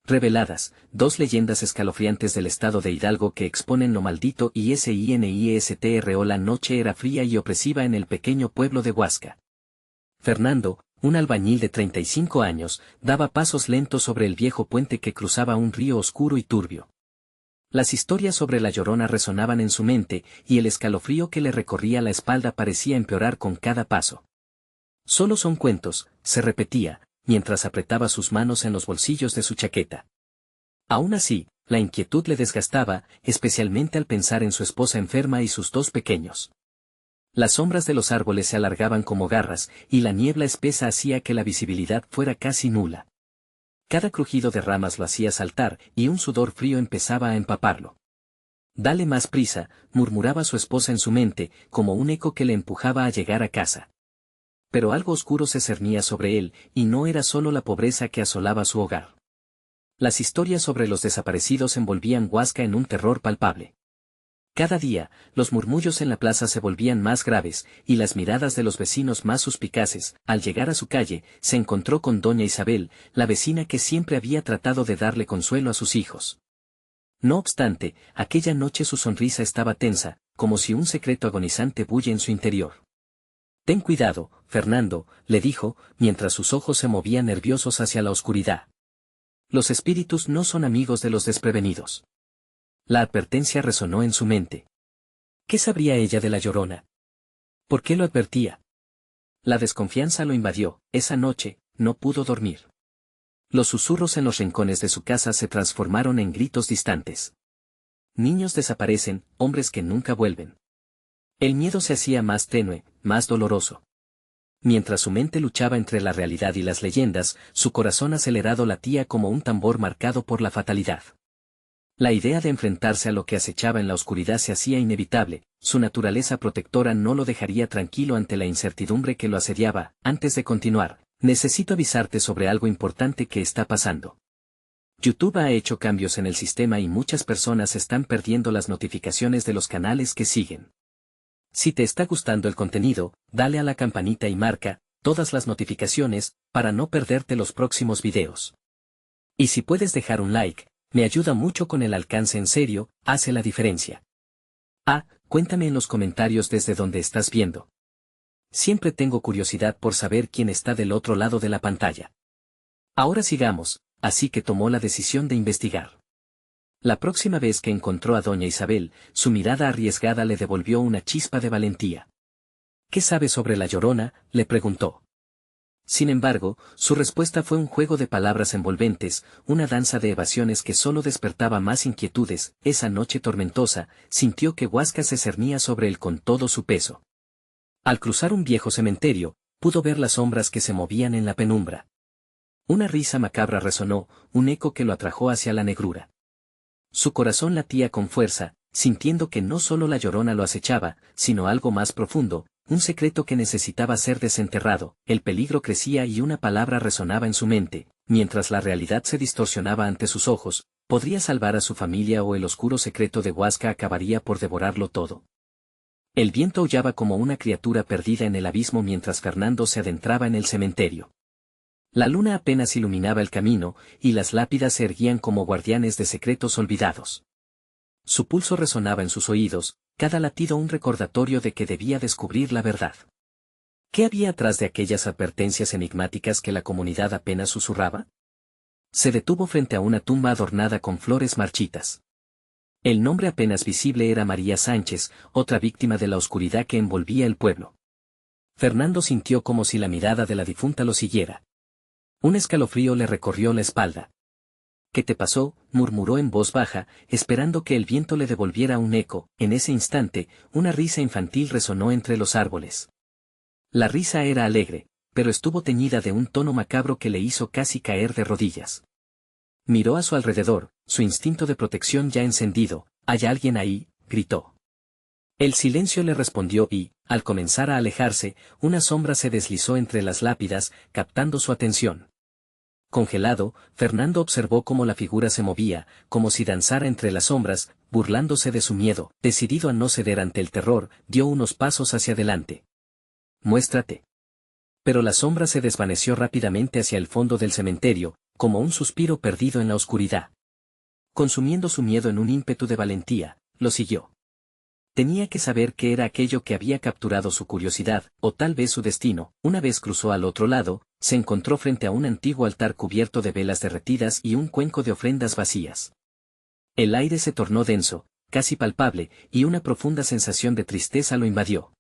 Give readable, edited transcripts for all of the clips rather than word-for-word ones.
Reveladas, dos leyendas escalofriantes del estado de Hidalgo que exponen lo maldito y SINISTRO. La noche era fría y opresiva en el pequeño pueblo de Huasca. Fernando, un albañil de 35 años, daba pasos lentos sobre el viejo puente que cruzaba un río oscuro y turbio. Las historias sobre la Llorona resonaban en su mente, y el escalofrío que le recorría la espalda parecía empeorar con cada paso. Solo son cuentos, se repetía, mientras apretaba sus manos en los bolsillos de su chaqueta. Aún así, la inquietud le desgastaba, especialmente al pensar en su esposa enferma y sus dos pequeños. Las sombras de los árboles se alargaban como garras, y la niebla espesa hacía que la visibilidad fuera casi nula. Cada crujido de ramas lo hacía saltar, y un sudor frío empezaba a empaparlo. «Dale más prisa», murmuraba su esposa en su mente, como un eco que le empujaba a llegar a casa. Pero algo oscuro se cernía sobre él, y no era solo la pobreza que asolaba su hogar. Las historias sobre los desaparecidos envolvían Huasca en un terror palpable. Cada día, los murmullos en la plaza se volvían más graves, y las miradas de los vecinos más suspicaces. Al llegar a su calle, se encontró con doña Isabel, la vecina que siempre había tratado de darle consuelo a sus hijos. No obstante, aquella noche su sonrisa estaba tensa, como si un secreto agonizante bulle en su interior. «Ten cuidado, Fernando», le dijo, mientras sus ojos se movían nerviosos hacia la oscuridad. «Los espíritus no son amigos de los desprevenidos». La advertencia resonó en su mente. ¿Qué sabría ella de la Llorona? ¿Por qué lo advertía? La desconfianza lo invadió. Esa noche, no pudo dormir. Los susurros en los rincones de su casa se transformaron en gritos distantes. Niños desaparecen, hombres que nunca vuelven. El miedo se hacía más tenue, más doloroso. Mientras su mente luchaba entre la realidad y las leyendas, su corazón acelerado latía como un tambor marcado por la fatalidad. La idea de enfrentarse a lo que acechaba en la oscuridad se hacía inevitable, su naturaleza protectora no lo dejaría tranquilo ante la incertidumbre que lo asediaba. Antes de continuar, necesito avisarte sobre algo importante que está pasando. YouTube ha hecho cambios en el sistema y muchas personas están perdiendo las notificaciones de los canales que siguen. Si te está gustando el contenido, dale a la campanita y marca todas las notificaciones para no perderte los próximos videos. Y si puedes dejar un like, me ayuda mucho con el alcance. En serio, hace la diferencia. Cuéntame en los comentarios desde donde estás viendo. Siempre tengo curiosidad por saber quién está del otro lado de la pantalla. Ahora sigamos, así que tomó la decisión de investigar. La próxima vez que encontró a doña Isabel, su mirada arriesgada le devolvió una chispa de valentía. ¿Qué sabe sobre la Llorona?, le preguntó. Sin embargo, su respuesta fue un juego de palabras envolventes, una danza de evasiones que solo despertaba más inquietudes. Esa noche tormentosa, sintió que Huasca se cernía sobre él con todo su peso. Al cruzar un viejo cementerio, pudo ver las sombras que se movían en la penumbra. Una risa macabra resonó, un eco que lo atrajo hacia la negrura. Su corazón latía con fuerza, sintiendo que no solo la Llorona lo acechaba, sino algo más profundo, un secreto que necesitaba ser desenterrado. El peligro crecía y una palabra resonaba en su mente, mientras la realidad se distorsionaba ante sus ojos: ¿podría salvar a su familia o el oscuro secreto de Huasca acabaría por devorarlo todo? El viento aullaba como una criatura perdida en el abismo mientras Fernando se adentraba en el cementerio. La luna apenas iluminaba el camino, y las lápidas se erguían como guardianes de secretos olvidados. Su pulso resonaba en sus oídos, cada latido un recordatorio de que debía descubrir la verdad. ¿Qué había atrás de aquellas advertencias enigmáticas que la comunidad apenas susurraba? Se detuvo frente a una tumba adornada con flores marchitas. El nombre apenas visible era María Sánchez, otra víctima de la oscuridad que envolvía el pueblo. Fernando sintió como si la mirada de la difunta lo siguiera. Un escalofrío le recorrió la espalda. ¿Qué te pasó?, murmuró en voz baja, esperando que el viento le devolviera un eco. En ese instante, una risa infantil resonó entre los árboles. La risa era alegre, pero estuvo teñida de un tono macabro que le hizo casi caer de rodillas. Miró a su alrededor, su instinto de protección ya encendido. «¿Hay alguien ahí?», gritó. El silencio le respondió y, al comenzar a alejarse, una sombra se deslizó entre las lápidas, captando su atención. Congelado, Fernando observó cómo la figura se movía, como si danzara entre las sombras, burlándose de su miedo. Decidido a no ceder ante el terror, dio unos pasos hacia adelante. «Muéstrate». Pero la sombra se desvaneció rápidamente hacia el fondo del cementerio, como un suspiro perdido en la oscuridad. Consumiendo su miedo en un ímpetu de valentía, lo siguió. Tenía que saber qué era aquello que había capturado su curiosidad, o tal vez su destino. Una vez cruzó al otro lado, se encontró frente a un antiguo altar cubierto de velas derretidas y un cuenco de ofrendas vacías. El aire se tornó denso, casi palpable, y una profunda sensación de tristeza lo invadió.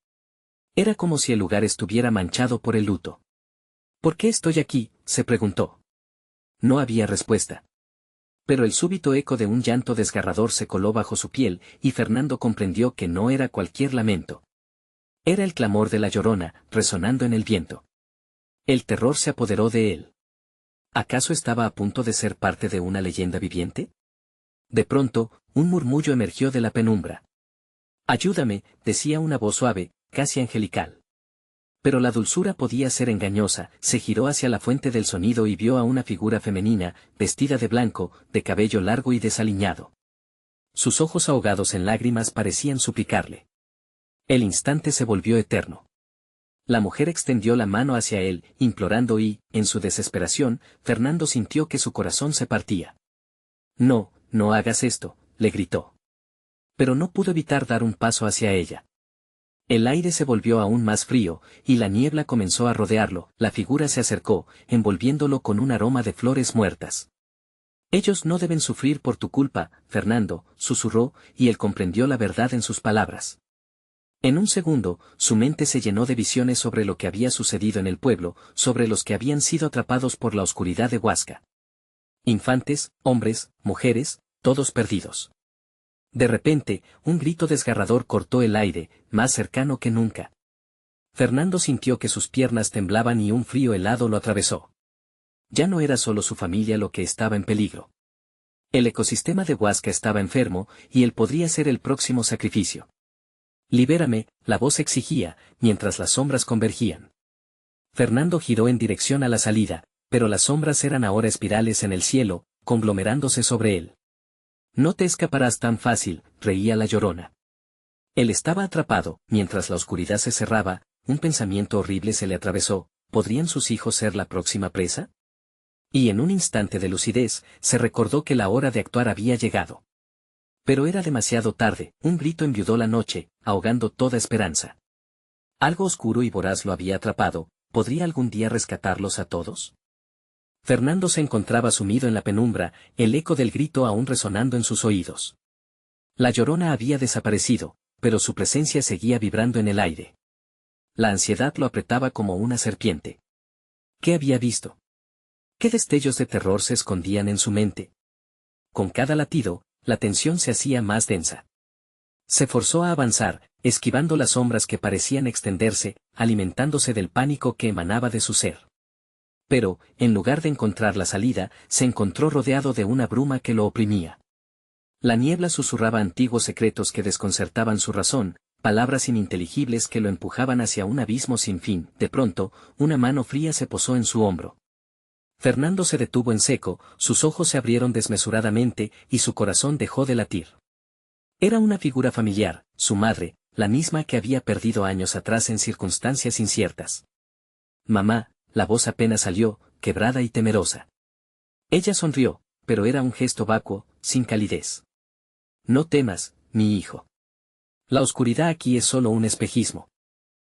Era como si el lugar estuviera manchado por el luto. ¿Por qué estoy aquí?, se preguntó. No había respuesta. Pero el súbito eco de un llanto desgarrador se coló bajo su piel, y Fernando comprendió que no era cualquier lamento. Era el clamor de la Llorona, resonando en el viento. El terror se apoderó de él. ¿Acaso estaba a punto de ser parte de una leyenda viviente? De pronto, un murmullo emergió de la penumbra. «Ayúdame», decía una voz suave, casi angelical. Pero la dulzura podía ser engañosa. Se giró hacia la fuente del sonido y vio a una figura femenina, vestida de blanco, de cabello largo y desaliñado. Sus ojos ahogados en lágrimas parecían suplicarle. El instante se volvió eterno. La mujer extendió la mano hacia él, implorando y, en su desesperación, Fernando sintió que su corazón se partía. «No, no hagas esto», le gritó. Pero no pudo evitar dar un paso hacia ella. El aire se volvió aún más frío, y la niebla comenzó a rodearlo. La figura se acercó, envolviéndolo con un aroma de flores muertas. «Ellos no deben sufrir por tu culpa, Fernando», susurró, y él comprendió la verdad en sus palabras. En un segundo, su mente se llenó de visiones sobre lo que había sucedido en el pueblo, sobre los que habían sido atrapados por la oscuridad de Huasca. Infantes, hombres, mujeres, todos perdidos. De repente, un grito desgarrador cortó el aire, más cercano que nunca. Fernando sintió que sus piernas temblaban y un frío helado lo atravesó. Ya no era solo su familia lo que estaba en peligro. El ecosistema de Huasca estaba enfermo, y él podría ser el próximo sacrificio. «Libérame», la voz exigía, mientras las sombras convergían. Fernando giró en dirección a la salida, pero las sombras eran ahora espirales en el cielo, conglomerándose sobre él. «No te escaparás tan fácil», reía la Llorona. Él estaba atrapado. Mientras la oscuridad se cerraba, un pensamiento horrible se le atravesó: ¿podrían sus hijos ser la próxima presa? Y en un instante de lucidez, se recordó que la hora de actuar había llegado. Pero era demasiado tarde. Un grito enviudó la noche, ahogando toda esperanza. Algo oscuro y voraz lo había atrapado. ¿Podría algún día rescatarlos a todos? Fernando se encontraba sumido en la penumbra, el eco del grito aún resonando en sus oídos. La Llorona había desaparecido, pero su presencia seguía vibrando en el aire. La ansiedad lo apretaba como una serpiente. ¿Qué había visto? ¿Qué destellos de terror se escondían en su mente? Con cada latido, la tensión se hacía más densa. Se forzó a avanzar, esquivando las sombras que parecían extenderse, alimentándose del pánico que emanaba de su ser. Pero, en lugar de encontrar la salida, se encontró rodeado de una bruma que lo oprimía. La niebla susurraba antiguos secretos que desconcertaban su razón, palabras ininteligibles que lo empujaban hacia un abismo sin fin. De pronto, una mano fría se posó en su hombro. Fernando se detuvo en seco, sus ojos se abrieron desmesuradamente, y su corazón dejó de latir. Era una figura familiar, su madre, la misma que había perdido años atrás en circunstancias inciertas. «Mamá», la voz apenas salió, quebrada y temerosa. Ella sonrió, pero era un gesto vacuo, sin calidez. «No temas, mi hijo. La oscuridad aquí es solo un espejismo.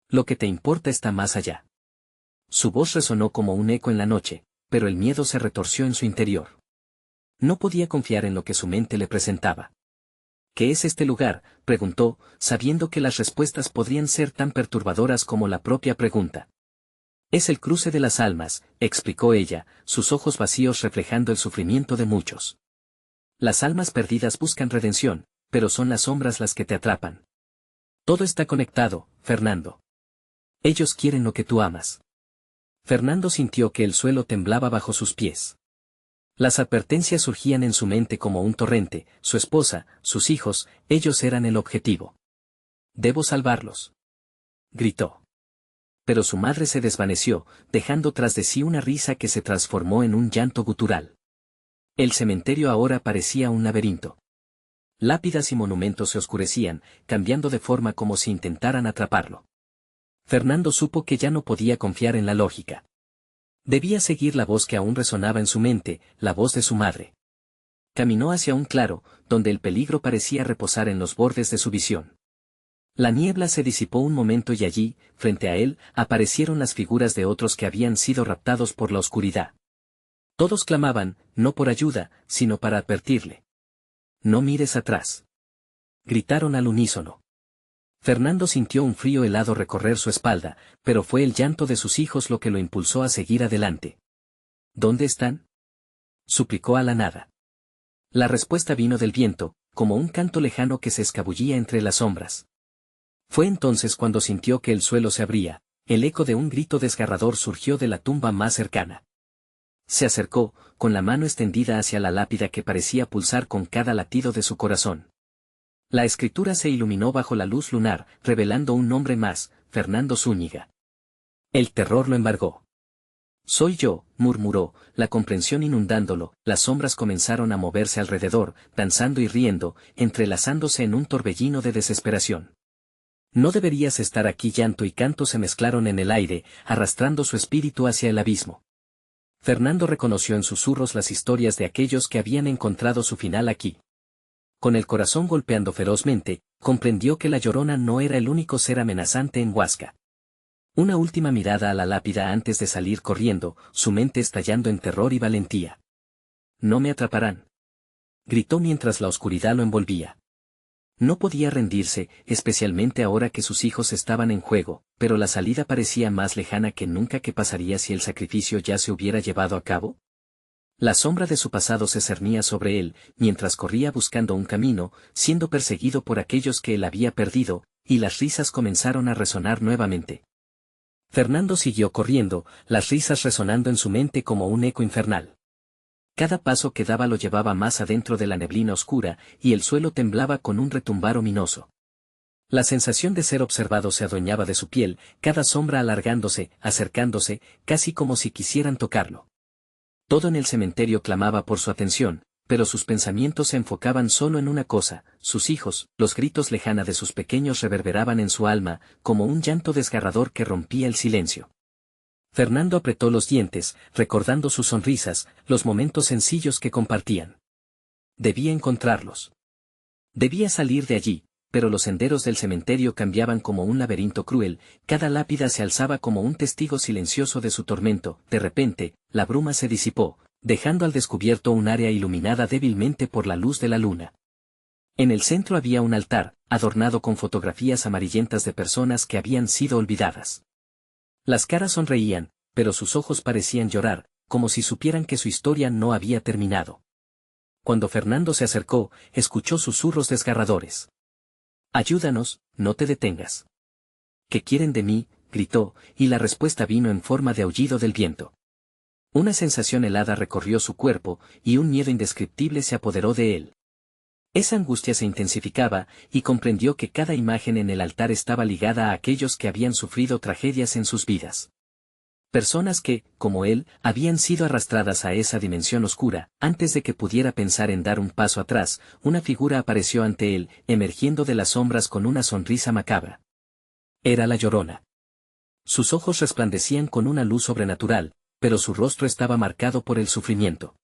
Lo que te importa está más allá». Su voz resonó como un eco en la noche, pero el miedo se retorció en su interior. No podía confiar en lo que su mente le presentaba. «¿Qué es este lugar?», preguntó, sabiendo que las respuestas podrían ser tan perturbadoras como la propia pregunta. «Es el cruce de las almas», explicó ella, sus ojos vacíos reflejando el sufrimiento de muchos. «Las almas perdidas buscan redención, pero son las sombras las que te atrapan. Todo está conectado, Fernando. Ellos quieren lo que tú amas». Fernando sintió que el suelo temblaba bajo sus pies. Las advertencias surgían en su mente como un torrente: su esposa, sus hijos, ellos eran el objetivo. «Debo salvarlos», gritó. Pero su madre se desvaneció, dejando tras de sí una risa que se transformó en un llanto gutural. El cementerio ahora parecía un laberinto. Lápidas y monumentos se oscurecían, cambiando de forma como si intentaran atraparlo. Fernando supo que ya no podía confiar en la lógica. Debía seguir la voz que aún resonaba en su mente, la voz de su madre. Caminó hacia un claro, donde el peligro parecía reposar en los bordes de su visión. La niebla se disipó un momento y allí, frente a él, aparecieron las figuras de otros que habían sido raptados por la oscuridad. Todos clamaban, no por ayuda, sino para advertirle. «No mires atrás». Gritaron al unísono. Fernando sintió un frío helado recorrer su espalda, pero fue el llanto de sus hijos lo que lo impulsó a seguir adelante. «¿Dónde están?», suplicó a la nada. La respuesta vino del viento, como un canto lejano que se escabullía entre las sombras. Fue entonces cuando sintió que el suelo se abría, el eco de un grito desgarrador surgió de la tumba más cercana. Se acercó, con la mano extendida hacia la lápida que parecía pulsar con cada latido de su corazón. La escritura se iluminó bajo la luz lunar, revelando un nombre más, Fernando Zúñiga. El terror lo embargó. «Soy yo», murmuró, la comprensión inundándolo, las sombras comenzaron a moverse alrededor, danzando y riendo, entrelazándose en un torbellino de desesperación. «No deberías estar aquí». Llanto y canto se mezclaron en el aire, arrastrando su espíritu hacia el abismo. Fernando reconoció en susurros las historias de aquellos que habían encontrado su final aquí. Con el corazón golpeando ferozmente, comprendió que la Llorona no era el único ser amenazante en Huasca. Una última mirada a la lápida antes de salir corriendo, su mente estallando en terror y valentía. «No me atraparán», gritó mientras la oscuridad lo envolvía. No podía rendirse, especialmente ahora que sus hijos estaban en juego, pero la salida parecía más lejana que nunca. ¿Qué pasaría si el sacrificio ya se hubiera llevado a cabo? La sombra de su pasado se cernía sobre él, mientras corría buscando un camino, siendo perseguido por aquellos que él había perdido, y las risas comenzaron a resonar nuevamente. Fernando siguió corriendo, las risas resonando en su mente como un eco infernal. Cada paso que daba lo llevaba más adentro de la neblina oscura, y el suelo temblaba con un retumbar ominoso. La sensación de ser observado se adueñaba de su piel, cada sombra alargándose, acercándose, casi como si quisieran tocarlo. Todo en el cementerio clamaba por su atención, pero sus pensamientos se enfocaban solo en una cosa, sus hijos. Los gritos lejana de sus pequeños reverberaban en su alma, como un llanto desgarrador que rompía el silencio. Fernando apretó los dientes, recordando sus sonrisas, los momentos sencillos que compartían. Debía encontrarlos. Debía salir de allí, pero los senderos del cementerio cambiaban como un laberinto cruel, cada lápida se alzaba como un testigo silencioso de su tormento. De repente, la bruma se disipó, dejando al descubierto un área iluminada débilmente por la luz de la luna. En el centro había un altar, adornado con fotografías amarillentas de personas que habían sido olvidadas. Las caras sonreían, pero sus ojos parecían llorar, como si supieran que su historia no había terminado. Cuando Fernando se acercó, escuchó susurros desgarradores. «Ayúdanos, no te detengas». «¿Qué quieren de mí?», gritó, y la respuesta vino en forma de aullido del viento. Una sensación helada recorrió su cuerpo, y un miedo indescriptible se apoderó de él. Esa angustia se intensificaba, y comprendió que cada imagen en el altar estaba ligada a aquellos que habían sufrido tragedias en sus vidas. Personas que, como él, habían sido arrastradas a esa dimensión oscura. Antes de que pudiera pensar en dar un paso atrás, una figura apareció ante él, emergiendo de las sombras con una sonrisa macabra. Era la Llorona. Sus ojos resplandecían con una luz sobrenatural, pero su rostro estaba marcado por el sufrimiento.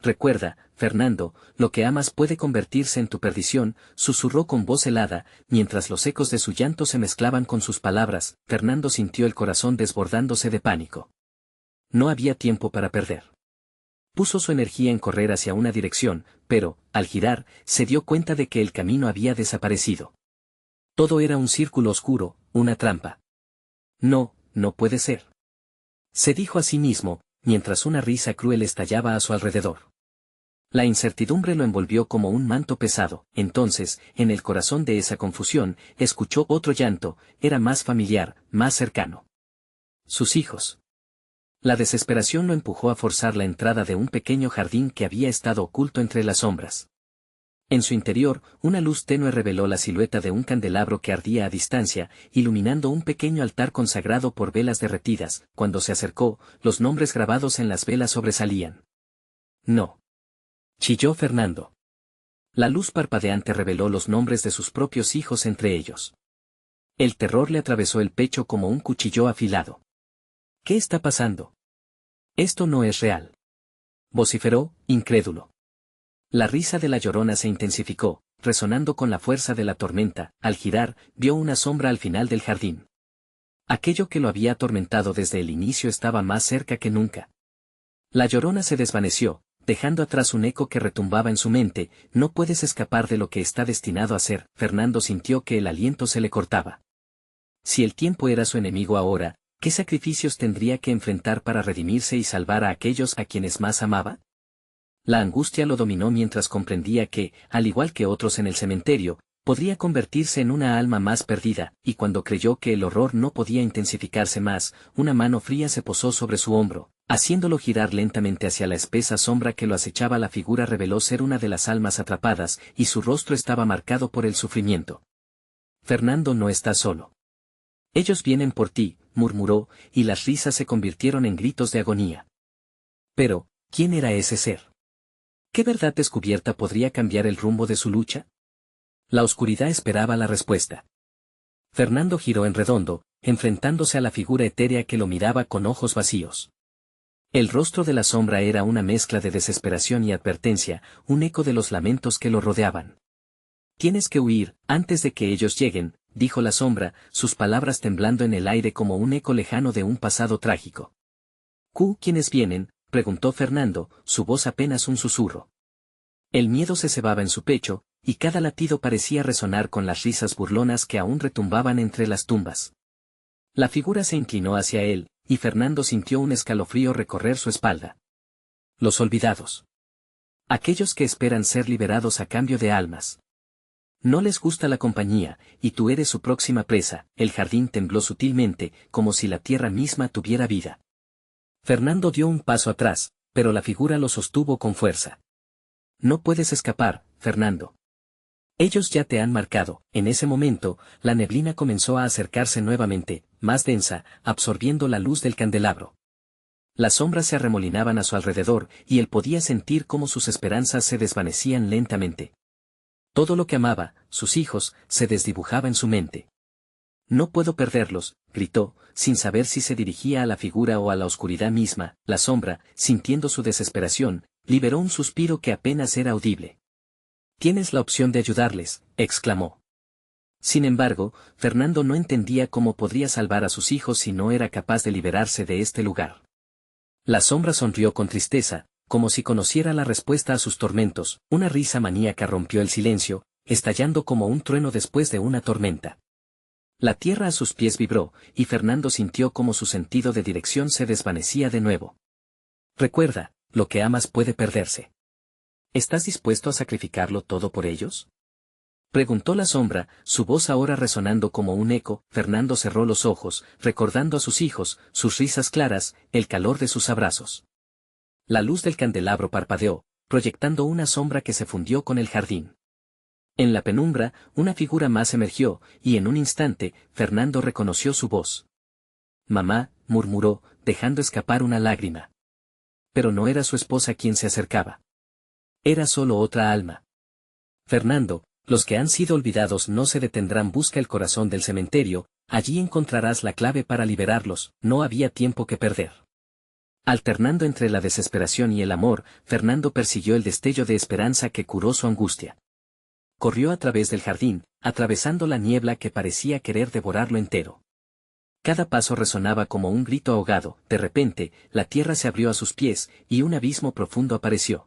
«Recuerda, Fernando, lo que amas puede convertirse en tu perdición», susurró con voz helada, mientras los ecos de su llanto se mezclaban con sus palabras. Fernando sintió el corazón desbordándose de pánico. No había tiempo para perder. Puso su energía en correr hacia una dirección, pero, al girar, se dio cuenta de que el camino había desaparecido. Todo era un círculo oscuro, una trampa. «No, no puede ser», se dijo a sí mismo, mientras una risa cruel estallaba a su alrededor. La incertidumbre lo envolvió como un manto pesado. Entonces, en el corazón de esa confusión, escuchó otro llanto, era más familiar, más cercano. Sus hijos. La desesperación lo empujó a forzar la entrada de un pequeño jardín que había estado oculto entre las sombras. En su interior, una luz tenue reveló la silueta de un candelabro que ardía a distancia, iluminando un pequeño altar consagrado por velas derretidas. Cuando se acercó, los nombres grabados en las velas sobresalían. «No», chilló Fernando. La luz parpadeante reveló los nombres de sus propios hijos entre ellos. El terror le atravesó el pecho como un cuchillo afilado. «¿Qué está pasando?», Esto no es real. Vociferó, incrédulo. La risa de la Llorona se intensificó, resonando con la fuerza de la tormenta. Al girar, vio una sombra al final del jardín. Aquello que lo había atormentado desde el inicio estaba más cerca que nunca. La Llorona se desvaneció, dejando atrás un eco que retumbaba en su mente. No puedes escapar de lo que está destinado a ser. Fernando sintió que el aliento se le cortaba. Si el tiempo era su enemigo ahora, ¿qué sacrificios tendría que enfrentar para redimirse y salvar a aquellos a quienes más amaba? La angustia lo dominó mientras comprendía que, al igual que otros en el cementerio, podría convertirse en una alma más perdida, y cuando creyó que el horror no podía intensificarse más, una mano fría se posó sobre su hombro, haciéndolo girar lentamente hacia la espesa sombra que lo acechaba. La figura reveló ser una de las almas atrapadas, y su rostro estaba marcado por el sufrimiento. Fernando no está solo. Ellos vienen por ti, murmuró, y las risas se convirtieron en gritos de agonía. Pero, ¿quién era ese ser? ¿Qué verdad descubierta podría cambiar el rumbo de su lucha? La oscuridad esperaba la respuesta. Fernando giró en redondo, enfrentándose a la figura etérea que lo miraba con ojos vacíos. El rostro de la sombra era una mezcla de desesperación y advertencia, un eco de los lamentos que lo rodeaban. Tienes que huir, antes de que ellos lleguen, dijo la sombra, sus palabras temblando en el aire como un eco lejano de un pasado trágico. ¿Quiénes vienen?, preguntó Fernando, su voz apenas un susurro. El miedo se cebaba en su pecho, y cada latido parecía resonar con las risas burlonas que aún retumbaban entre las tumbas. La figura se inclinó hacia él, y Fernando sintió un escalofrío recorrer su espalda. Los olvidados. Aquellos que esperan ser liberados a cambio de almas. No les gusta la compañía, y tú eres su próxima presa. El jardín tembló sutilmente, como si la tierra misma tuviera vida. Fernando dio un paso atrás, pero la figura lo sostuvo con fuerza. No puedes escapar, Fernando. Ellos ya te han marcado. En ese momento, la neblina comenzó a acercarse nuevamente, más densa, absorbiendo la luz del candelabro. Las sombras se arremolinaban a su alrededor, y él podía sentir cómo sus esperanzas se desvanecían lentamente. Todo lo que amaba, sus hijos, se desdibujaba en su mente. No puedo perderlos, gritó, sin saber si se dirigía a la figura o a la oscuridad misma. La sombra, sintiendo su desesperación, liberó un suspiro que apenas era audible. Tienes la opción de ayudarles, exclamó. Sin embargo, Fernando no entendía cómo podría salvar a sus hijos si no era capaz de liberarse de este lugar. La sombra sonrió con tristeza, como si conociera la respuesta a sus tormentos. Una risa maníaca rompió el silencio, estallando como un trueno después de una tormenta. La tierra a sus pies vibró, y Fernando sintió como su sentido de dirección se desvanecía de nuevo. Recuerda, lo que amas puede perderse. ¿Estás dispuesto a sacrificarlo todo por ellos?, preguntó la sombra, su voz ahora resonando como un eco. Fernando cerró los ojos, recordando a sus hijos, sus risas claras, el calor de sus abrazos. La luz del candelabro parpadeó, proyectando una sombra que se fundió con el jardín. En la penumbra, una figura más emergió, y en un instante, Fernando reconoció su voz. Mamá, murmuró, dejando escapar una lágrima. Pero no era su esposa quien se acercaba. Era solo otra alma. Fernando, los que han sido olvidados no se detendrán. Busca el corazón del cementerio, allí encontrarás la clave para liberarlos. No había tiempo que perder. Alternando entre la desesperación y el amor, Fernando persiguió el destello de esperanza que curó su angustia. Corrió a través del jardín, atravesando la niebla que parecía querer devorarlo entero. Cada paso resonaba como un grito ahogado. De repente, la tierra se abrió a sus pies, y un abismo profundo apareció.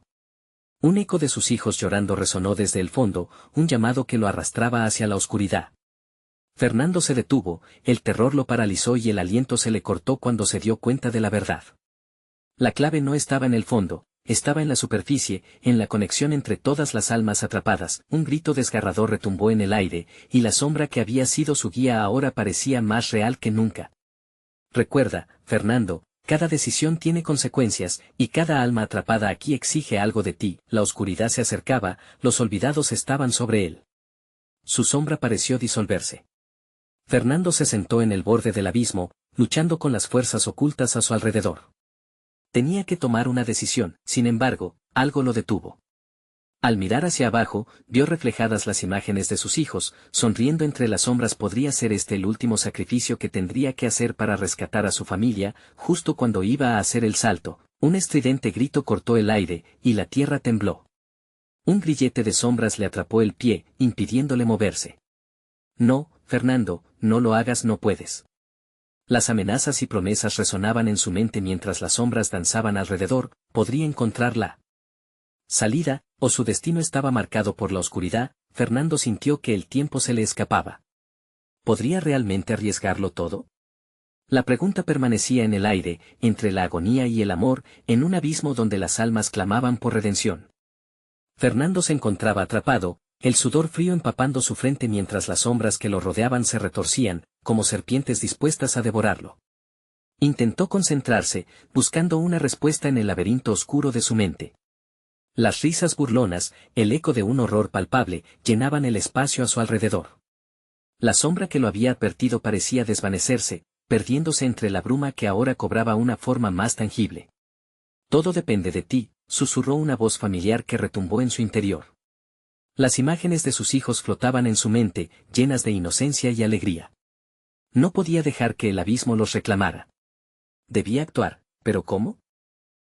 Un eco de sus hijos llorando resonó desde el fondo, un llamado que lo arrastraba hacia la oscuridad. Fernando se detuvo, el terror lo paralizó y el aliento se le cortó cuando se dio cuenta de la verdad. La clave no estaba en el fondo, estaba en la superficie, en la conexión entre todas las almas atrapadas. Un grito desgarrador retumbó en el aire, y la sombra que había sido su guía ahora parecía más real que nunca. Recuerda, Fernando, cada decisión tiene consecuencias, y cada alma atrapada aquí exige algo de ti. La oscuridad se acercaba, los olvidados estaban sobre él. Su sombra pareció disolverse. Fernando se sentó en el borde del abismo, luchando con las fuerzas ocultas a su alrededor. Tenía que tomar una decisión, sin embargo, algo lo detuvo. Al mirar hacia abajo, vio reflejadas las imágenes de sus hijos, sonriendo entre las sombras. Podría ser este el último sacrificio que tendría que hacer para rescatar a su familia. Justo cuando iba a hacer el salto, un estridente grito cortó el aire, y la tierra tembló. Un grillete de sombras le atrapó el pie, impidiéndole moverse. No, Fernando, no lo hagas, no puedes. Las amenazas y promesas resonaban en su mente mientras las sombras danzaban alrededor. Podría encontrar la salida, o su destino estaba marcado por la oscuridad. Fernando sintió que el tiempo se le escapaba. ¿Podría realmente arriesgarlo todo? La pregunta permanecía en el aire, entre la agonía y el amor, en un abismo donde las almas clamaban por redención. Fernando se encontraba atrapado, el sudor frío empapando su frente mientras las sombras que lo rodeaban se retorcían, como serpientes dispuestas a devorarlo. Intentó concentrarse, buscando una respuesta en el laberinto oscuro de su mente. Las risas burlonas, el eco de un horror palpable, llenaban el espacio a su alrededor. La sombra que lo había advertido parecía desvanecerse, perdiéndose entre la bruma que ahora cobraba una forma más tangible. Todo depende de ti, susurró una voz familiar que retumbó en su interior. Las imágenes de sus hijos flotaban en su mente, llenas de inocencia y alegría. No podía dejar que el abismo los reclamara. Debía actuar, pero ¿cómo?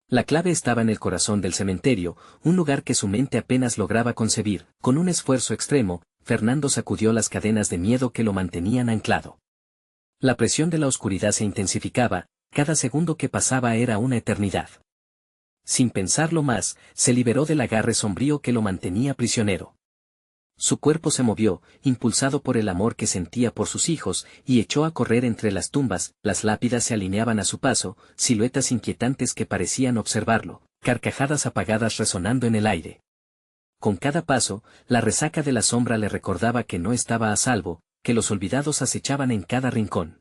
La clave estaba en el corazón del cementerio, un lugar que su mente apenas lograba concebir. Con un esfuerzo extremo, Fernando sacudió las cadenas de miedo que lo mantenían anclado. La presión de la oscuridad se intensificaba, cada segundo que pasaba era una eternidad. Sin pensarlo más, se liberó del agarre sombrío que lo mantenía prisionero. Su cuerpo se movió, impulsado por el amor que sentía por sus hijos, y echó a correr entre las tumbas. Las lápidas se alineaban a su paso, siluetas inquietantes que parecían observarlo, carcajadas apagadas resonando en el aire. Con cada paso, la resaca de la sombra le recordaba que no estaba a salvo, que los olvidados acechaban en cada rincón.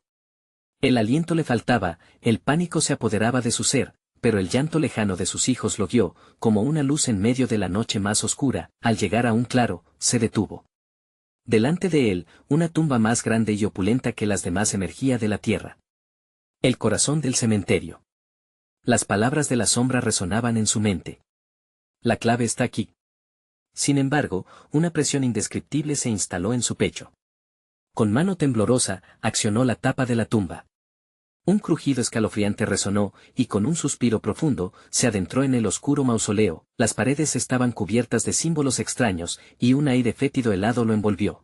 El aliento le faltaba, el pánico se apoderaba de su ser, pero el llanto lejano de sus hijos lo guió, como una luz en medio de la noche más oscura. Al llegar a un claro, se detuvo. Delante de él, una tumba más grande y opulenta que las demás emergía de la tierra. El corazón del cementerio. Las palabras de la sombra resonaban en su mente. La clave está aquí. Sin embargo, una presión indescriptible se instaló en su pecho. Con mano temblorosa, accionó la tapa de la tumba. Un crujido escalofriante resonó, y con un suspiro profundo, se adentró en el oscuro mausoleo. Las paredes estaban cubiertas de símbolos extraños, y un aire fétido helado lo envolvió.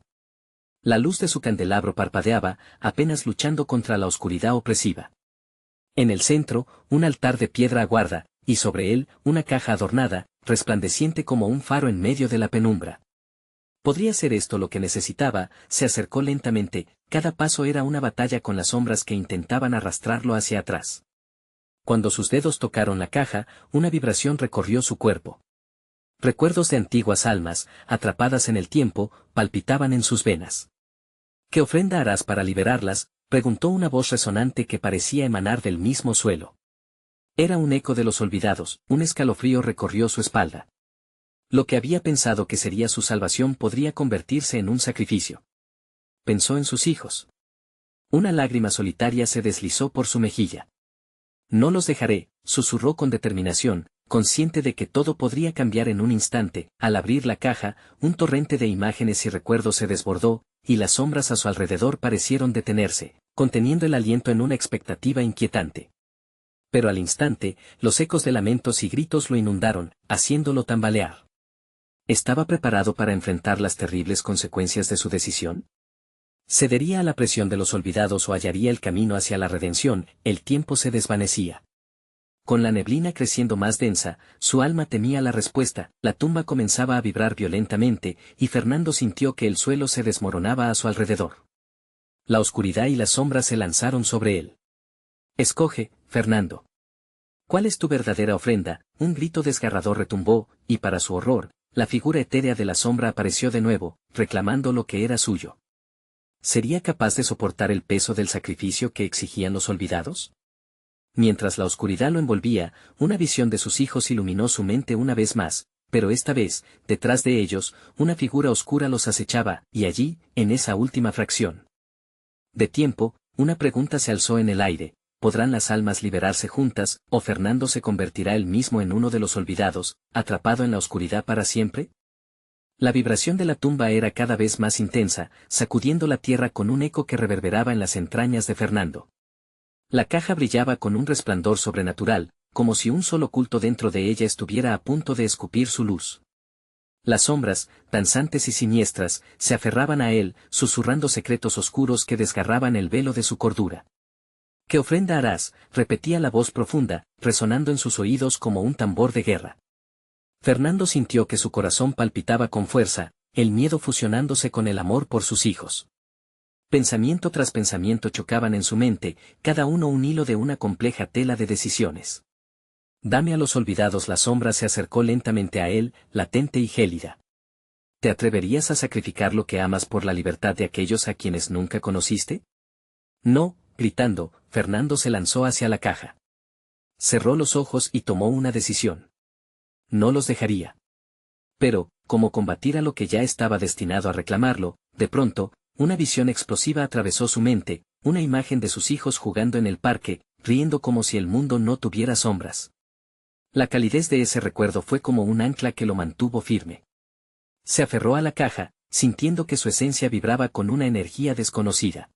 La luz de su candelabro parpadeaba, apenas luchando contra la oscuridad opresiva. En el centro, un altar de piedra aguarda, y sobre él, una caja adornada, resplandeciente como un faro en medio de la penumbra. ¿Podría ser esto lo que necesitaba? Se acercó lentamente, cada paso era una batalla con las sombras que intentaban arrastrarlo hacia atrás. Cuando sus dedos tocaron la caja, una vibración recorrió su cuerpo. Recuerdos de antiguas almas, atrapadas en el tiempo, palpitaban en sus venas. ¿Qué ofrenda harás para liberarlas?, preguntó una voz resonante que parecía emanar del mismo suelo. Era un eco de los olvidados. Un escalofrío recorrió su espalda. Lo que había pensado que sería su salvación podría convertirse en un sacrificio. Pensó en sus hijos. Una lágrima solitaria se deslizó por su mejilla. No los dejaré, susurró con determinación, consciente de que todo podría cambiar en un instante. Al abrir la caja, un torrente de imágenes y recuerdos se desbordó, y las sombras a su alrededor parecieron detenerse, conteniendo el aliento en una expectativa inquietante. Pero al instante, los ecos de lamentos y gritos lo inundaron, haciéndolo tambalear. ¿Estaba preparado para enfrentar las terribles consecuencias de su decisión? ¿Cedería a la presión de los olvidados o hallaría el camino hacia la redención? El tiempo se desvanecía. Con la neblina creciendo más densa, su alma temía la respuesta. La tumba comenzaba a vibrar violentamente, y Fernando sintió que el suelo se desmoronaba a su alrededor. La oscuridad y las sombras se lanzaron sobre él. Escoge, Fernando. ¿Cuál es tu verdadera ofrenda? Un grito desgarrador retumbó, y para su horror, la figura etérea de la sombra apareció de nuevo, reclamando lo que era suyo. ¿Sería capaz de soportar el peso del sacrificio que exigían los olvidados? Mientras la oscuridad lo envolvía, una visión de sus hijos iluminó su mente una vez más, pero esta vez, detrás de ellos, una figura oscura los acechaba, y allí, en esa última fracción de tiempo, una pregunta se alzó en el aire: ¿podrán las almas liberarse juntas, o Fernando se convertirá él mismo en uno de los olvidados, atrapado en la oscuridad para siempre? La vibración de la tumba era cada vez más intensa, sacudiendo la tierra con un eco que reverberaba en las entrañas de Fernando. La caja brillaba con un resplandor sobrenatural, como si un sol oculto dentro de ella estuviera a punto de escupir su luz. Las sombras, danzantes y siniestras, se aferraban a él, susurrando secretos oscuros que desgarraban el velo de su cordura. ¿Qué ofrenda harás?, repetía la voz profunda, resonando en sus oídos como un tambor de guerra. Fernando sintió que su corazón palpitaba con fuerza, el miedo fusionándose con el amor por sus hijos. Pensamiento tras pensamiento chocaban en su mente, cada uno un hilo de una compleja tela de decisiones. Dame a los olvidados. La sombra se acercó lentamente a él, latente y gélida. ¿Te atreverías a sacrificar lo que amas por la libertad de aquellos a quienes nunca conociste? No, gritando, Fernando se lanzó hacia la caja. Cerró los ojos y tomó una decisión. No los dejaría. Pero, ¿cómo combatir a lo que ya estaba destinado a reclamarlo? De pronto, una visión explosiva atravesó su mente, una imagen de sus hijos jugando en el parque, riendo como si el mundo no tuviera sombras. La calidez de ese recuerdo fue como un ancla que lo mantuvo firme. Se aferró a la caja, sintiendo que su esencia vibraba con una energía desconocida.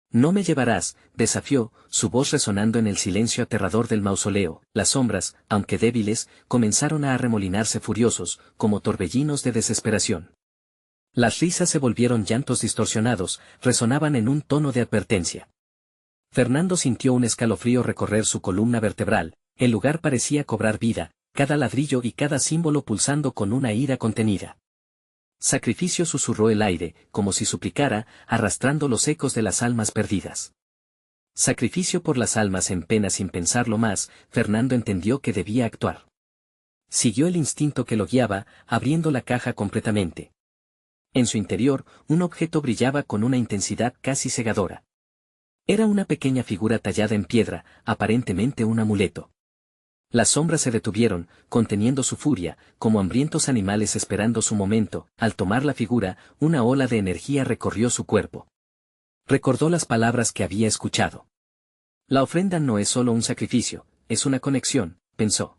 No me llevarás, desafió, su voz resonando en el silencio aterrador del mausoleo. Las sombras, aunque débiles, comenzaron a arremolinarse furiosos, como torbellinos de desesperación. Las risas se volvieron llantos distorsionados, resonaban en un tono de advertencia. Fernando sintió un escalofrío recorrer su columna vertebral, el lugar parecía cobrar vida, cada ladrillo y cada símbolo pulsando con una ira contenida. Sacrificio, susurró el aire, como si suplicara, arrastrando los ecos de las almas perdidas. Sacrificio por las almas en pena. Sin pensarlo más, Fernando entendió que debía actuar. Siguió el instinto que lo guiaba, abriendo la caja completamente. En su interior, un objeto brillaba con una intensidad casi cegadora. Era una pequeña figura tallada en piedra, aparentemente un amuleto. Las sombras se detuvieron, conteniendo su furia, como hambrientos animales esperando su momento. Al tomar la figura, una ola de energía recorrió su cuerpo. Recordó las palabras que había escuchado. La ofrenda no es solo un sacrificio, es una conexión, pensó.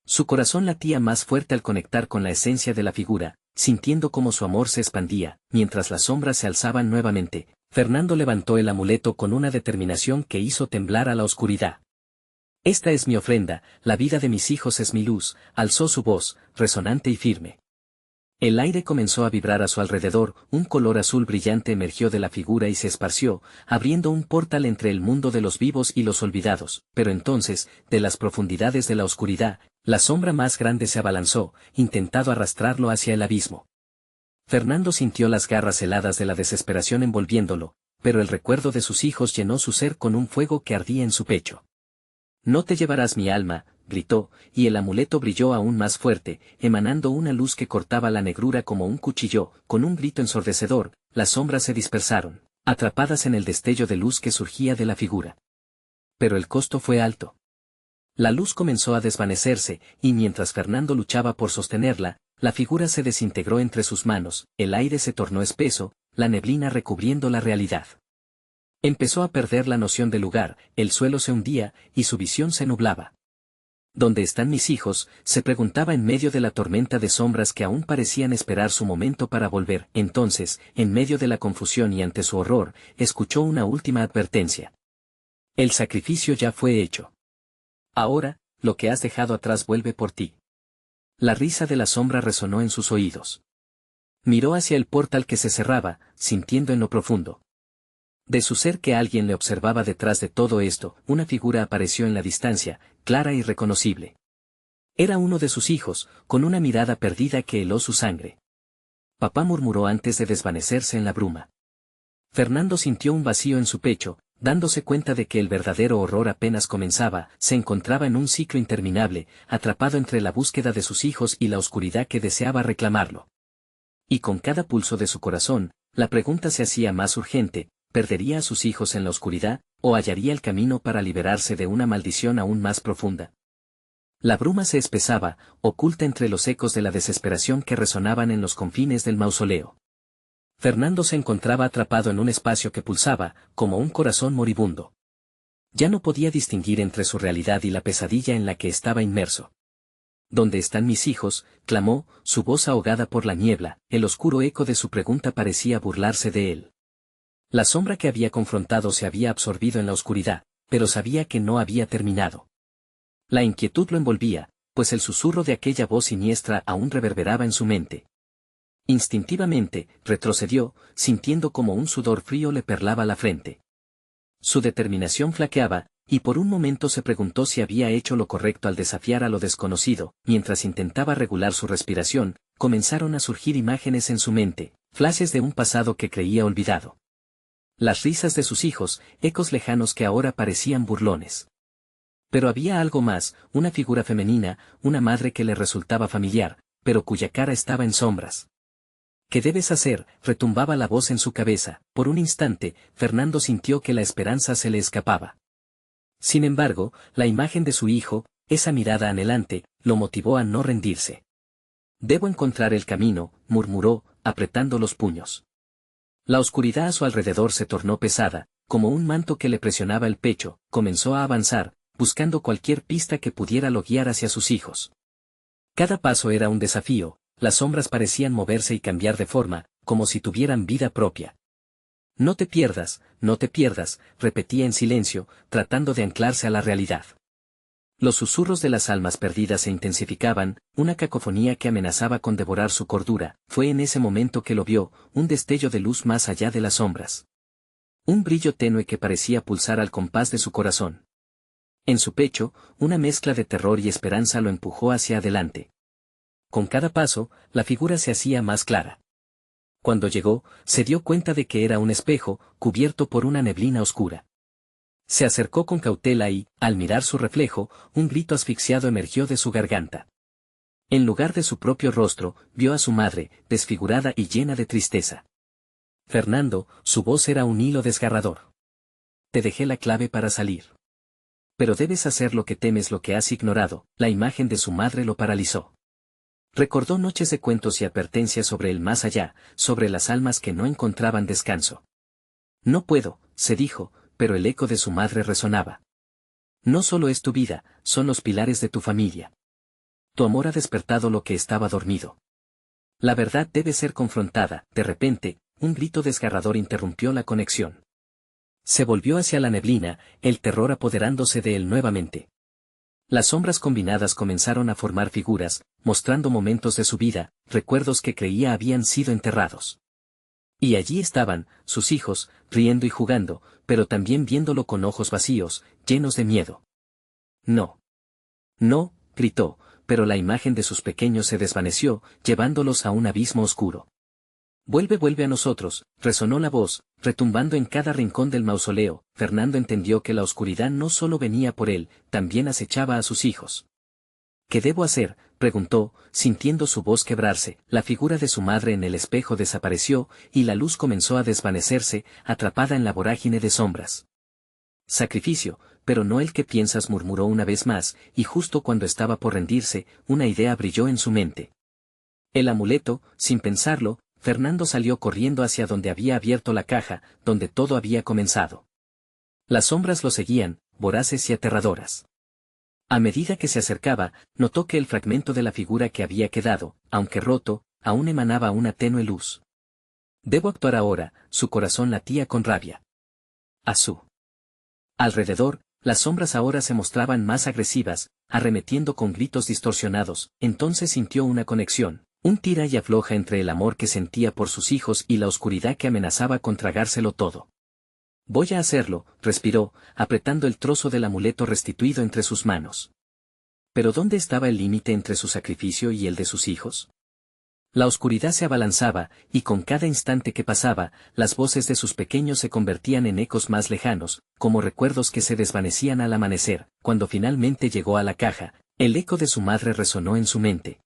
Su corazón latía más fuerte al conectar con la esencia de la figura, sintiendo cómo su amor se expandía. Mientras las sombras se alzaban nuevamente, Fernando levantó el amuleto con una determinación que hizo temblar a la oscuridad. Esta es mi ofrenda, la vida de mis hijos es mi luz, alzó su voz, resonante y firme. El aire comenzó a vibrar a su alrededor, un color azul brillante emergió de la figura y se esparció, abriendo un portal entre el mundo de los vivos y los olvidados. Pero entonces, de las profundidades de la oscuridad, la sombra más grande se abalanzó, intentando arrastrarlo hacia el abismo. Fernando sintió las garras heladas de la desesperación envolviéndolo, pero el recuerdo de sus hijos llenó su ser con un fuego que ardía en su pecho. No te llevarás mi alma, gritó, y el amuleto brilló aún más fuerte, emanando una luz que cortaba la negrura como un cuchillo. Con un grito ensordecedor, las sombras se dispersaron, atrapadas en el destello de luz que surgía de la figura. Pero el costo fue alto. La luz comenzó a desvanecerse, y mientras Fernando luchaba por sostenerla, la figura se desintegró entre sus manos, el aire se tornó espeso, la neblina recubriendo la realidad. Empezó a perder la noción del lugar, el suelo se hundía, y su visión se nublaba. ¿Dónde están mis hijos?, se preguntaba en medio de la tormenta de sombras que aún parecían esperar su momento para volver. Entonces, en medio de la confusión y ante su horror, escuchó una última advertencia. El sacrificio ya fue hecho. Ahora, lo que has dejado atrás vuelve por ti. La risa de la sombra resonó en sus oídos. Miró hacia el portal que se cerraba, sintiendo en lo profundo de su ser que alguien le observaba. Detrás de todo esto, una figura apareció en la distancia, clara y reconocible. Era uno de sus hijos, con una mirada perdida que heló su sangre. Papá, murmuró antes de desvanecerse en la bruma. Fernando sintió un vacío en su pecho, dándose cuenta de que el verdadero horror apenas comenzaba. Se encontraba en un ciclo interminable, atrapado entre la búsqueda de sus hijos y la oscuridad que deseaba reclamarlo. Y con cada pulso de su corazón, la pregunta se hacía más urgente: ¿perdería a sus hijos en la oscuridad, o hallaría el camino para liberarse de una maldición aún más profunda? La bruma se espesaba, oculta entre los ecos de la desesperación que resonaban en los confines del mausoleo. Fernando se encontraba atrapado en un espacio que pulsaba, como un corazón moribundo. Ya no podía distinguir entre su realidad y la pesadilla en la que estaba inmerso. ¿Dónde están mis hijos?, clamó, su voz ahogada por la niebla. El oscuro eco de su pregunta parecía burlarse de él. La sombra que había confrontado se había absorbido en la oscuridad, pero sabía que no había terminado. La inquietud lo envolvía, pues el susurro de aquella voz siniestra aún reverberaba en su mente. Instintivamente, retrocedió, sintiendo como un sudor frío le perlaba la frente. Su determinación flaqueaba, y por un momento se preguntó si había hecho lo correcto al desafiar a lo desconocido. Mientras intentaba regular su respiración, comenzaron a surgir imágenes en su mente, flashes de un pasado que creía olvidado. Las risas de sus hijos, ecos lejanos que ahora parecían burlones. Pero había algo más, una figura femenina, una madre que le resultaba familiar, pero cuya cara estaba en sombras. ¿Qué debes hacer?, retumbaba la voz en su cabeza. Por un instante, Fernando sintió que la esperanza se le escapaba. Sin embargo, la imagen de su hijo, esa mirada anhelante, lo motivó a no rendirse. Debo encontrar el camino, murmuró, apretando los puños. La oscuridad a su alrededor se tornó pesada, como un manto que le presionaba el pecho. Comenzó a avanzar, buscando cualquier pista que pudiera lo guiar hacia sus hijos. Cada paso era un desafío, las sombras parecían moverse y cambiar de forma, como si tuvieran vida propia. No te pierdas, repetía en silencio, tratando de anclarse a la realidad. Los susurros de las almas perdidas se intensificaban, una cacofonía que amenazaba con devorar su cordura. Fue en ese momento que lo vio, un destello de luz más allá de las sombras. Un brillo tenue que parecía pulsar al compás de su corazón. En su pecho, una mezcla de terror y esperanza lo empujó hacia adelante. Con cada paso, la figura se hacía más clara. Cuando llegó, se dio cuenta de que era un espejo, cubierto por una neblina oscura. Se acercó con cautela y, al mirar su reflejo, un grito asfixiado emergió de su garganta. En lugar de su propio rostro, vio a su madre, desfigurada y llena de tristeza. Fernando, su voz era un hilo desgarrador. Te dejé la clave para salir. Pero debes hacer lo que temes, lo que has ignorado. La imagen de su madre lo paralizó. Recordó noches de cuentos y advertencias sobre el más allá, sobre las almas que no encontraban descanso. No puedo, se dijo, pero el eco de su madre resonaba. No solo es tu vida, son los pilares de tu familia. Tu amor ha despertado lo que estaba dormido. La verdad debe ser confrontada. De repente, un grito desgarrador interrumpió la conexión. Se volvió hacia la neblina, el terror apoderándose de él nuevamente. Las sombras combinadas comenzaron a formar figuras, mostrando momentos de su vida, recuerdos que creía habían sido enterrados. Y allí estaban, sus hijos, riendo y jugando, pero también viéndolo con ojos vacíos, llenos de miedo. No. No, gritó, pero la imagen de sus pequeños se desvaneció, llevándolos a un abismo oscuro. Vuelve a nosotros, resonó la voz, retumbando en cada rincón del mausoleo. Fernando entendió que la oscuridad no solo venía por él, también acechaba a sus hijos. ¿Qué debo hacer?, preguntó, sintiendo su voz quebrarse. La figura de su madre en el espejo desapareció, y la luz comenzó a desvanecerse, atrapada en la vorágine de sombras. Sacrificio, pero no el que piensas, murmuró una vez más, y justo cuando estaba por rendirse, una idea brilló en su mente. El amuleto, sin pensarlo, Fernando salió corriendo hacia donde había abierto la caja, donde todo había comenzado. Las sombras lo seguían, voraces y aterradoras. A medida que se acercaba, notó que el fragmento de la figura que había quedado, aunque roto, aún emanaba una tenue luz. Debo actuar ahora, su corazón latía con rabia. A su alrededor, las sombras ahora se mostraban más agresivas, arremetiendo con gritos distorsionados. Entonces sintió una conexión. Un tira y afloja entre el amor que sentía por sus hijos y la oscuridad que amenazaba con tragárselo todo. Voy a hacerlo, respiró, apretando el trozo del amuleto restituido entre sus manos. ¿Pero dónde estaba el límite entre su sacrificio y el de sus hijos? La oscuridad se abalanzaba, y con cada instante que pasaba, las voces de sus pequeños se convertían en ecos más lejanos, como recuerdos que se desvanecían al amanecer. Cuando finalmente llegó a la caja, el eco de su madre resonó en su mente.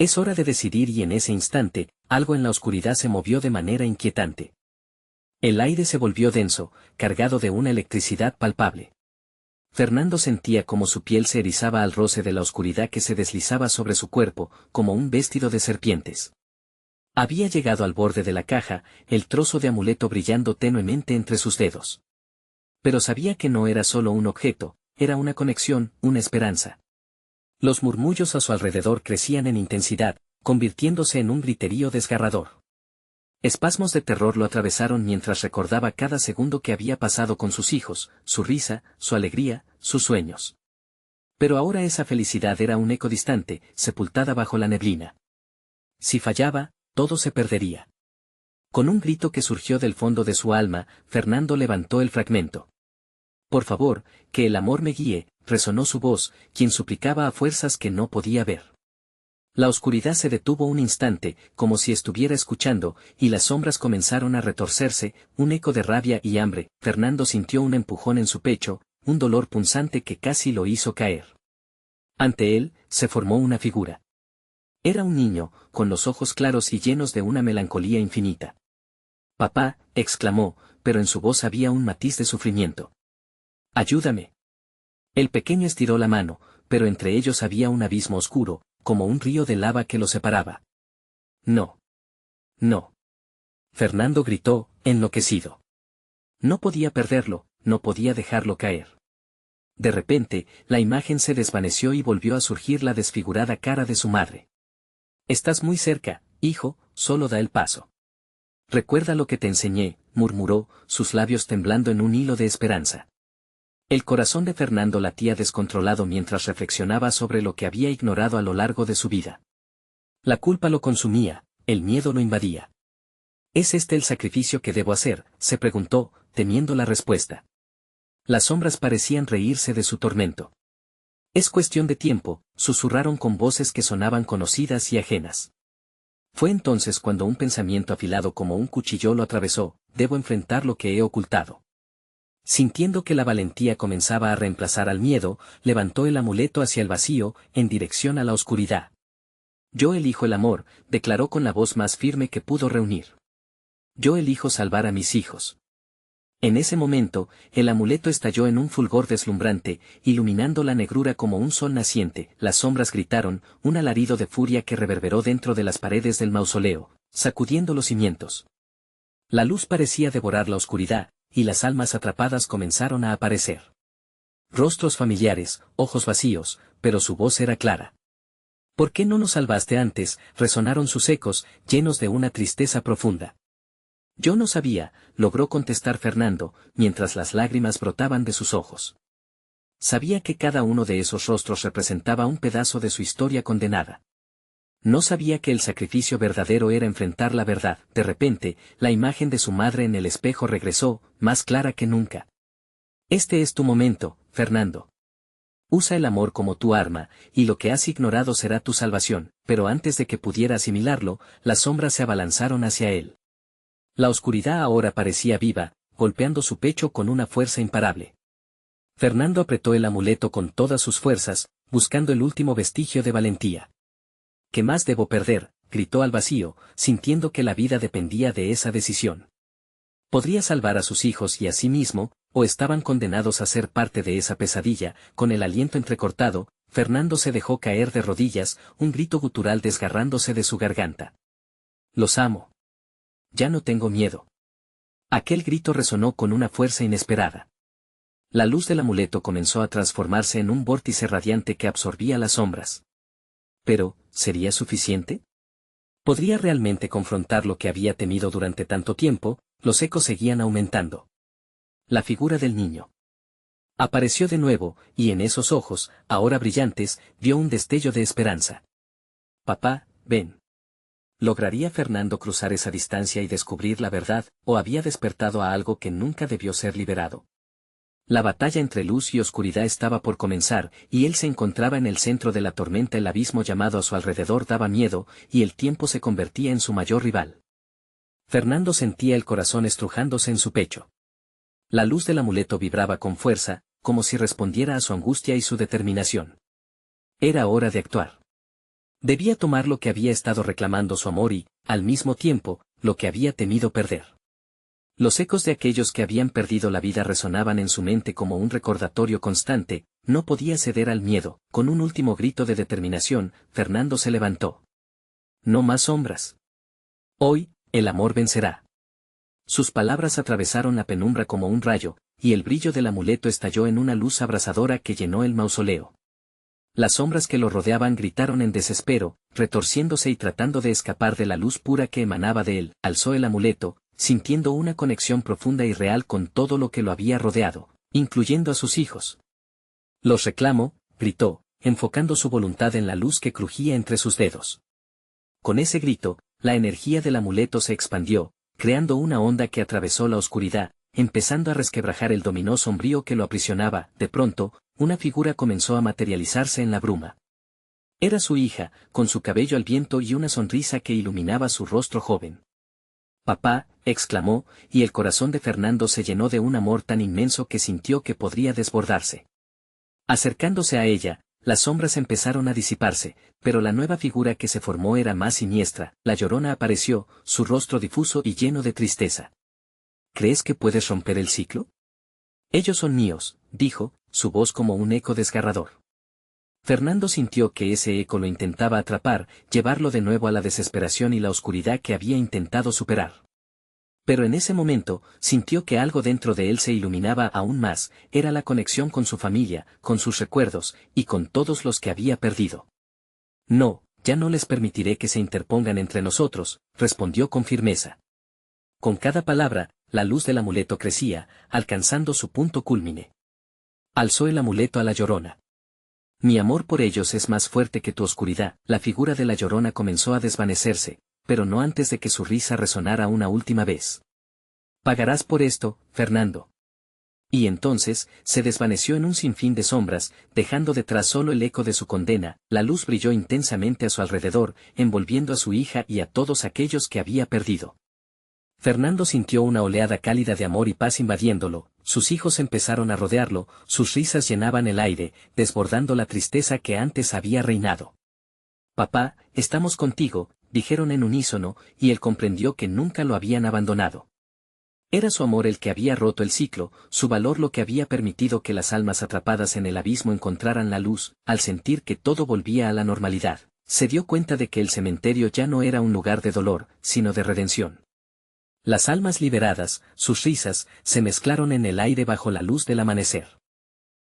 Es hora de decidir, y en ese instante, algo en la oscuridad se movió de manera inquietante. El aire se volvió denso, cargado de una electricidad palpable. Fernando sentía como su piel se erizaba al roce de la oscuridad que se deslizaba sobre su cuerpo, como un vestido de serpientes. Había llegado al borde de la caja, el trozo de amuleto brillando tenuemente entre sus dedos. Pero sabía que no era solo un objeto, era una conexión, una esperanza. Los murmullos a su alrededor crecían en intensidad, convirtiéndose en un griterío desgarrador. Espasmos de terror lo atravesaron mientras recordaba cada segundo que había pasado con sus hijos, su risa, su alegría, sus sueños. Pero ahora esa felicidad era un eco distante, sepultada bajo la neblina. Si fallaba, todo se perdería. Con un grito que surgió del fondo de su alma, Fernando levantó el fragmento. Por favor, que el amor me guíe, resonó su voz, quien suplicaba a fuerzas que no podía ver. La oscuridad se detuvo un instante, como si estuviera escuchando, y las sombras comenzaron a retorcerse, un eco de rabia y hambre. Fernando sintió un empujón en su pecho, un dolor punzante que casi lo hizo caer. Ante él, se formó una figura. Era un niño, con los ojos claros y llenos de una melancolía infinita. «Papá», exclamó, pero en su voz había un matiz de sufrimiento. «Ayúdame». El pequeño estiró la mano, pero entre ellos había un abismo oscuro, como un río de lava que lo separaba. «No. No». Fernando gritó, enloquecido. No podía perderlo, no podía dejarlo caer. De repente, la imagen se desvaneció y volvió a surgir la desfigurada cara de su madre. «Estás muy cerca, hijo, solo da el paso». «Recuerda lo que te enseñé», murmuró, sus labios temblando en un hilo de esperanza. El corazón de Fernando latía descontrolado mientras reflexionaba sobre lo que había ignorado a lo largo de su vida. La culpa lo consumía, el miedo lo invadía. ¿Es este el sacrificio que debo hacer?, se preguntó, temiendo la respuesta. Las sombras parecían reírse de su tormento. «Es cuestión de tiempo», susurraron con voces que sonaban conocidas y ajenas. Fue entonces cuando un pensamiento afilado como un cuchillo lo atravesó: «Debo enfrentar lo que he ocultado». Sintiendo que la valentía comenzaba a reemplazar al miedo, levantó el amuleto hacia el vacío, en dirección a la oscuridad. «Yo elijo el amor», declaró con la voz más firme que pudo reunir. «Yo elijo salvar a mis hijos». En ese momento, el amuleto estalló en un fulgor deslumbrante, iluminando la negrura como un sol naciente. Las sombras gritaron, un alarido de furia que reverberó dentro de las paredes del mausoleo, sacudiendo los cimientos. La luz parecía devorar la oscuridad, y las almas atrapadas comenzaron a aparecer. Rostros familiares, ojos vacíos, pero su voz era clara. «¿Por qué no nos salvaste antes?», resonaron sus ecos, llenos de una tristeza profunda. «Yo no sabía», logró contestar Fernando, mientras las lágrimas brotaban de sus ojos. Sabía que cada uno de esos rostros representaba un pedazo de su historia condenada. No sabía que el sacrificio verdadero era enfrentar la verdad. De repente, la imagen de su madre en el espejo regresó, más clara que nunca. «Este es tu momento, Fernando. Usa el amor como tu arma, y lo que has ignorado será tu salvación». Pero antes de que pudiera asimilarlo, las sombras se abalanzaron hacia él. La oscuridad ahora parecía viva, golpeando su pecho con una fuerza imparable. Fernando apretó el amuleto con todas sus fuerzas, buscando el último vestigio de valentía. «¿Qué más debo perder?», gritó al vacío, sintiendo que la vida dependía de esa decisión. Podría salvar a sus hijos y a sí mismo, o estaban condenados a ser parte de esa pesadilla. Con el aliento entrecortado, Fernando se dejó caer de rodillas, un grito gutural desgarrándose de su garganta. «Los amo. Ya no tengo miedo». Aquel grito resonó con una fuerza inesperada. La luz del amuleto comenzó a transformarse en un vórtice radiante que absorbía las sombras. Pero, ¿sería suficiente? ¿Podría realmente confrontar lo que había temido durante tanto tiempo? Los ecos seguían aumentando. La figura del niño apareció de nuevo, y en esos ojos, ahora brillantes, vio un destello de esperanza. «Papá, ven». ¿Lograría Fernando cruzar esa distancia y descubrir la verdad, o había despertado a algo que nunca debió ser liberado? La batalla entre luz y oscuridad estaba por comenzar, y él se encontraba en el centro de la tormenta. El abismo llamado a su alrededor daba miedo, y el tiempo se convertía en su mayor rival. Fernando sentía el corazón estrujándose en su pecho. La luz del amuleto vibraba con fuerza, como si respondiera a su angustia y su determinación. Era hora de actuar. Debía tomar lo que había estado reclamando su amor y, al mismo tiempo, lo que había temido perder. Los ecos de aquellos que habían perdido la vida resonaban en su mente como un recordatorio constante. No podía ceder al miedo. Con un último grito de determinación, Fernando se levantó. «No más sombras. Hoy, el amor vencerá». Sus palabras atravesaron la penumbra como un rayo, y el brillo del amuleto estalló en una luz abrasadora que llenó el mausoleo. Las sombras que lo rodeaban gritaron en desespero, retorciéndose y tratando de escapar de la luz pura que emanaba de él. Alzó el amuleto, sintiendo una conexión profunda y real con todo lo que lo había rodeado, incluyendo a sus hijos. «Los reclamo», gritó, enfocando su voluntad en la luz que crujía entre sus dedos. Con ese grito, la energía del amuleto se expandió, creando una onda que atravesó la oscuridad, empezando a resquebrajar el dominó sombrío que lo aprisionaba. De pronto, una figura comenzó a materializarse en la bruma. Era su hija, con su cabello al viento y una sonrisa que iluminaba su rostro joven. «Papá», exclamó, y el corazón de Fernando se llenó de un amor tan inmenso que sintió que podría desbordarse. Acercándose a ella, las sombras empezaron a disiparse, pero la nueva figura que se formó era más siniestra. La Llorona apareció, su rostro difuso y lleno de tristeza. «¿Crees que puedes romper el ciclo?» «Ellos son míos», dijo, su voz como un eco desgarrador. Fernando sintió que ese eco lo intentaba atrapar, llevarlo de nuevo a la desesperación y la oscuridad que había intentado superar. Pero en ese momento, sintió que algo dentro de él se iluminaba aún más, era la conexión con su familia, con sus recuerdos, y con todos los que había perdido. «No, ya no les permitiré que se interpongan entre nosotros», respondió con firmeza. Con cada palabra, la luz del amuleto crecía, alcanzando su punto cúlmine. Alzó el amuleto a la Llorona. «Mi amor por ellos es más fuerte que tu oscuridad». La figura de la Llorona comenzó a desvanecerse, pero no antes de que su risa resonara una última vez. «Pagarás por esto, Fernando». Y entonces, se desvaneció en un sinfín de sombras, dejando detrás solo el eco de su condena. La luz brilló intensamente a su alrededor, envolviendo a su hija y a todos aquellos que había perdido. Fernando sintió una oleada cálida de amor y paz invadiéndolo, sus hijos empezaron a rodearlo, sus risas llenaban el aire, desbordando la tristeza que antes había reinado. «Papá, estamos contigo», dijeron en unísono, y él comprendió que nunca lo habían abandonado. Era su amor el que había roto el ciclo, su valor lo que había permitido que las almas atrapadas en el abismo encontraran la luz. Al sentir que todo volvía a la normalidad, se dio cuenta de que el cementerio ya no era un lugar de dolor, sino de redención. Las almas liberadas, sus risas, se mezclaron en el aire bajo la luz del amanecer.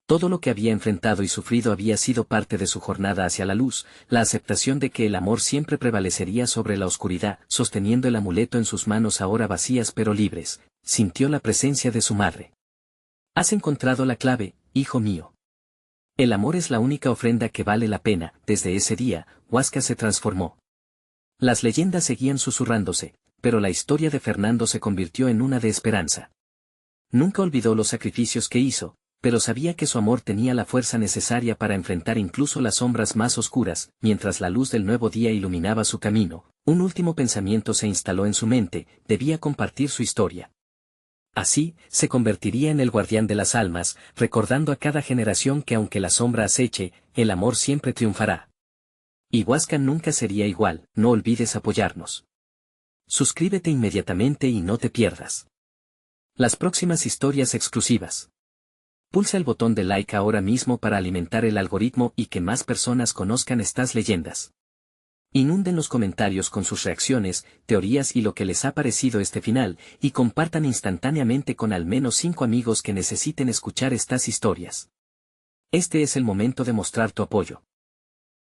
Todo lo que había enfrentado y sufrido había sido parte de su jornada hacia la luz, la aceptación de que el amor siempre prevalecería sobre la oscuridad. Sosteniendo el amuleto en sus manos ahora vacías pero libres, sintió la presencia de su madre. «Has encontrado la clave, hijo mío. El amor es la única ofrenda que vale la pena». Desde ese día, Huasca se transformó. Las leyendas seguían susurrándose, pero la historia de Fernando se convirtió en una de esperanza. Nunca olvidó los sacrificios que hizo, pero sabía que su amor tenía la fuerza necesaria para enfrentar incluso las sombras más oscuras. Mientras la luz del nuevo día iluminaba su camino, un último pensamiento se instaló en su mente: debía compartir su historia. Así, se convertiría en el guardián de las almas, recordando a cada generación que aunque la sombra aceche, el amor siempre triunfará. Y Huasca nunca sería igual. No olvides apoyarnos. Suscríbete inmediatamente y no te pierdas las próximas historias exclusivas. Pulsa el botón de like ahora mismo para alimentar el algoritmo y que más personas conozcan estas leyendas. Inunden los comentarios con sus reacciones, teorías y lo que les ha parecido este final, y compartan instantáneamente con al menos 5 amigos que necesiten escuchar estas historias. Este es el momento de mostrar tu apoyo.